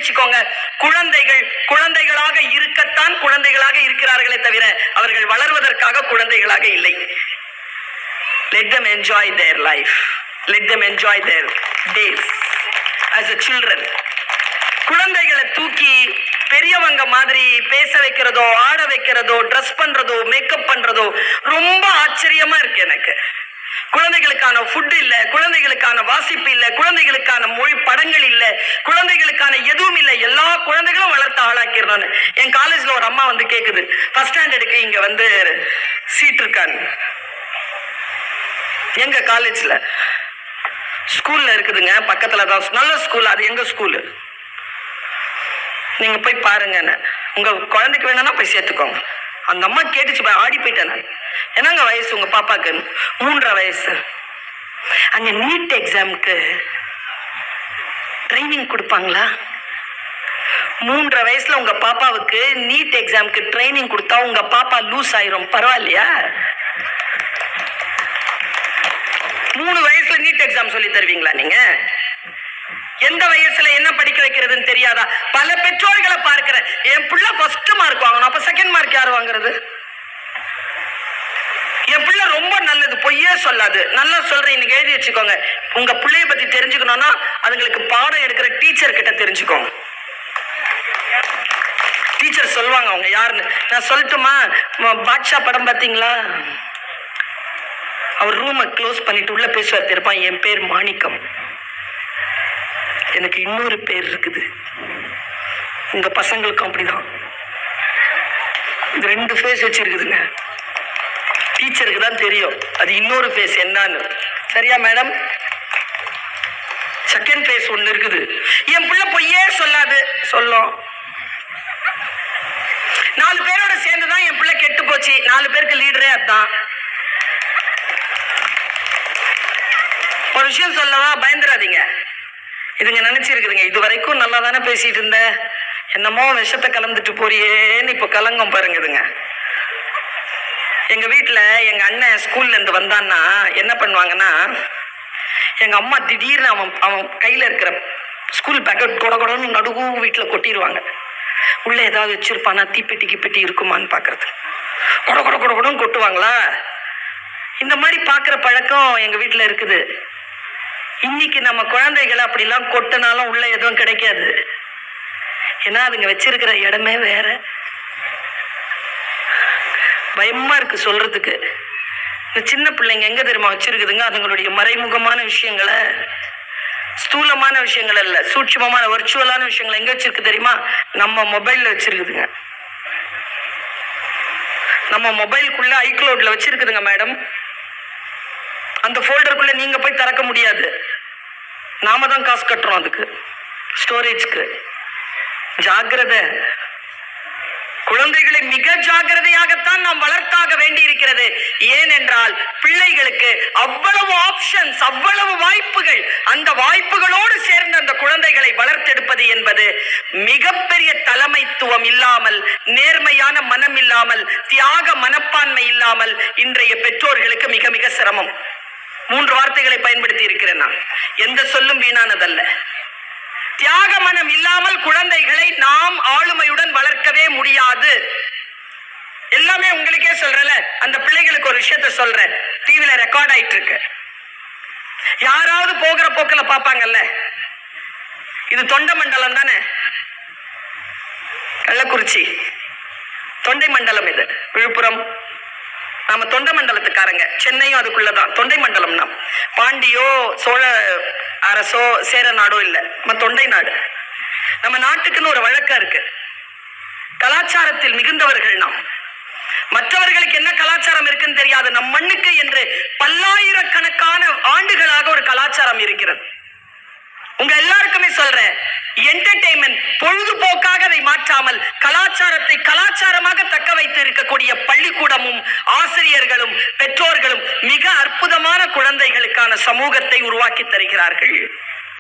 வச்சுக்கோங்க, குழந்தைகள் குழந்தைகளாக இருக்கத்தான் குழந்தைகளாக இருக்கிறார்களே தவிர அவர்கள் வளர்வதற்காக குழந்தைகளாக இல்லை. Let them enjoy their life. Let them enjoy their days as a children. குழந்தைகளை தூக்கி பெரியவங்க மாதிரி பேச வைக்கிறதோ, ஆட வைக்கிறதோ, ட்ரெஸ் பண்றதோ, மேக்கப் பண்றதோ ரொம்ப ஆச்சரியமா இருக்கு எனக்கு. குழந்தைகளுக்கான ஃபுட் இல்ல, குழந்தைகளுக்கான வாசிப்பு இல்ல, குழந்தைகளுக்கான மொழி படங்கள் இல்ல, குழந்தைகளுக்கான எதுவும் இல்ல. எல்லா குழந்தைகளும் வளர்த்து ஆளாக்கிறோன்னு. என் காலேஜ்ல ஒரு அம்மா வந்து கேக்குது, ஃபர்ஸ்ட் ஸ்டாண்டர்டுக்கு இங்க வந்து சீட் இருக்கான்னு. எங்க காலேஜ்ல ஸ்கூல்ல இருக்குதுங்க, பக்கத்துல தான், நல்ல ஸ்கூல். அது எங்க ஸ்கூலு, நீங்க போய் பாருங்க, உங்க குழந்தைக்கு வேணும்னா போய் சேர்த்துக்கோங்க. அந்த அம்மா கேட்டுச்சு, ஆடி போயிட்டேன் நான். என்னங்க வயசு உங்க பாப்பாக்கு? 3.5 வயசு. அங்க நீட் எக்ஸாமுக்கு ட்ரைனிங் கொடுப்பாங்களா? 3.5 வயசுல உங்க பாப்பாவுக்கு நீட் எக்ஸாமுக்கு ட்ரைனிங் கொடுத்தா உங்க பாப்பா லூஸ் ஆயிரும், பரவாயில்லையா? 3 வயசுல நீட் எக்ஸாம் சொல்லி தருவீங்களா நீங்க? எந்த வயசுல என்ன படிக்க வைக்கிறதுன்னு தெரியாதா? பல பெற்றோர்களை பார்க்கிறேன், என் பிள்ளை ஃபர்ஸ்ட் மார்க் வாங்கணும், அப்ப செகண்ட் மார்க் யார் வாங்குறது? என் பிள்ளை ரொம்ப நல்லது, பொய்யே சொல்லாது, நல்லா சொல்றேன், இன்னைக்கு எழுதி வச்சுக்கோங்க. உங்க பிள்ளைய பத்தி தெரிஞ்சுக்கணும்னா அதுங்களுக்கு பாடம் எடுக்கிற டீச்சர் கிட்ட தெரிஞ்சுக்கோங்க. டீச்சர் சொல்லுவாங்க அவங்க யாருன்னு. நான் சொல்லட்டுமா? பாட்ஷா படம் பார்த்தீங்களா? அவர் ரூமை க்ளோஸ் பண்ணிட்டு உள்ள பேசுவார் தெரியுமா, என் பேர் மாணிக்கம், எனக்கு இன்னொரு பேர் இருக்குது. உங்க பசங்களுக்கும் அப்படிதான். இது 2 ஃபேஸ் வச்சிருக்குதுங்க. டீச்சருக்கு தான் தெரியும் அது இன்னொரு ஃபேஸ் என்னன்னு. சரியா மேடம்? செகண்ட் ஃபேஸ் ஒண்ணு இருக்குது. என் பிள்ளை பொய்யே சொல்லாது, சொல்லும். 4 பேரோட சேர்ந்துதான் என் பிள்ளை கெட்டு போச்சு. 4 பேருக்கு லீடரே அதான். ஒரு விஷயம் சொல்லவா, பயந்துடாதீங்க. இதுங்க நினைச்சிருக்குதுங்க, இது வரைக்கும் நல்லா தானே பேசிட்டு இருந்த, என்னமோ விஷத்தை கலந்துட்டு போறியேன்னு இப்ப கலங்கம் பாருங்கதுங்க. எங்க வீட்டுல எங்க அண்ணன் ஸ்கூல்ல இருந்து வந்தான்னா என்ன பண்ணுவாங்கன்னா, எங்க அம்மா திடீர்னு அவன் கையில இருக்கிற ஸ்கூல் பேக்கெட் கொடன்னு நடுவு வீட்டுல கொட்டிடுவாங்க. உள்ள ஏதாவது வச்சிருப்பானா, தீப்பெட்டி கிப்பெட்டி இருக்குமான்னு பாக்குறது. கொடன்னு கொட்டுவாங்களா? இந்த மாதிரி பாக்குற பழக்கம் எங்க வீட்டுல இருக்குது. இன்னைக்கு நம்ம குழந்தைகளை அப்படிலாம் கொட்டினாலும் உள்ள எதுவும் கிடைக்காது. ஏன்னா அதுங்க வச்சிருக்கிற இடமே வேற. பயமா இருக்கு சொல்றதுக்கு. இந்த சின்ன பிள்ளைங்க எங்க தெரியுமா வச்சிருக்குதுங்க, அதுங்களுடைய மறைமுகமான விஷயங்களை, ஸ்தூலமான விஷயங்கள் அல்ல, சூட்சமமான வர்ச்சுவலான விஷயங்களை எங்க வச்சிருக்கு தெரியுமா? நம்ம மொபைல்ல வச்சிருக்குதுங்க. நம்ம மொபைலுக்குள்ள ஐக்ளவுட்ல வச்சிருக்குதுங்க மேடம். அந்த ஃபோல்டருக்குள்ள நீங்க போய் திறக்க முடியாது, நாம தான் காசு கட்டுறோம் அதுக்கு, ஸ்டோரேஜ்க்கு. ஜாக்கிரதை. குழந்தைகளை மிக ஜாக்கிரதையாகத்தான் நாம் வளர்த்தாக வேண்டி இருக்கிறது. ஏனென்றால் பிள்ளைகளுக்கு அவ்வளவு ஆப்ஷன்ஸ், அவ்வளவு வாய்ப்புகள். அந்த வாய்ப்புகளோடு சேர்ந்து அந்த குழந்தைகளை வளர்த்தெடுப்பது என்பது மிகப்பெரிய தலைமைத்துவம் இல்லாமல், நேர்மையான மனம் இல்லாமல், தியாக மனப்பான்மை இல்லாமல் இன்றைய பெற்றோர்களுக்கு மிக மிக சிரமம். 3 வார்த்தைகளை பயன்படுத்தி இருக்கிறேன் நான். எந்த சொல்லும் வீணானதல்ல. தியாக மனம் இல்லாமல் குழந்தைகளை நாம் ஆளுமையுடன் வளர்க்கவே முடியாது. எல்லாமே உங்களுக்கே சொல்றல. அந்த பிள்ளைகளுக்கு ஒரு விஷயத்த சொல்றேன், டிவில ரெக்கார்ட் ஆயிட்டு இருக்கு. யாராவது போகிற போக்குல பாப்பாங்கல்ல, இது தொண்டை மண்டலம் தானே, கள்ளக்குறிச்சி தொண்டை மண்டலம், இது விழுப்புரம். நாம தொண்டை மண்டலத்துக்காரங்க, சென்னையும் அதுக்குள்ளதான் தொண்டை மண்டலம். நாம் பாண்டியோ சோழ அரசோ சேர நாடோ இல்ல, நம்ம தொண்டை நாடு. நம்ம நாட்டுக்குன்னு ஒரு வழக்கம் இருக்கு. கலாச்சாரத்தில் மிகுந்தவர்கள் நாம். மற்றவர்களுக்கு என்ன கலாச்சாரம் இருக்குன்னு தெரியாது, நம் மண்ணுக்கு என்று பல்லாயிரக்கணக்கான ஆண்டுகளாக ஒரு கலாச்சாரம் இருக்கிறது. உங்க எல்லாருக்குமே சொல்றேன், என்டர்டெயின்மெண்ட், பொழுதுபோக்காக அதை மாற்றாமல் கலாச்சாரத்தை கலாச்சாரமாக தக்க வைத்து இருக்கக்கூடிய பள்ளிக்கூடமும் ஆசிரியர்களும் பெற்றோர்களும் மிக அற்புதமான குழந்தைகளுக்கான சமூகத்தை உருவாக்கி தருகிறார்கள்.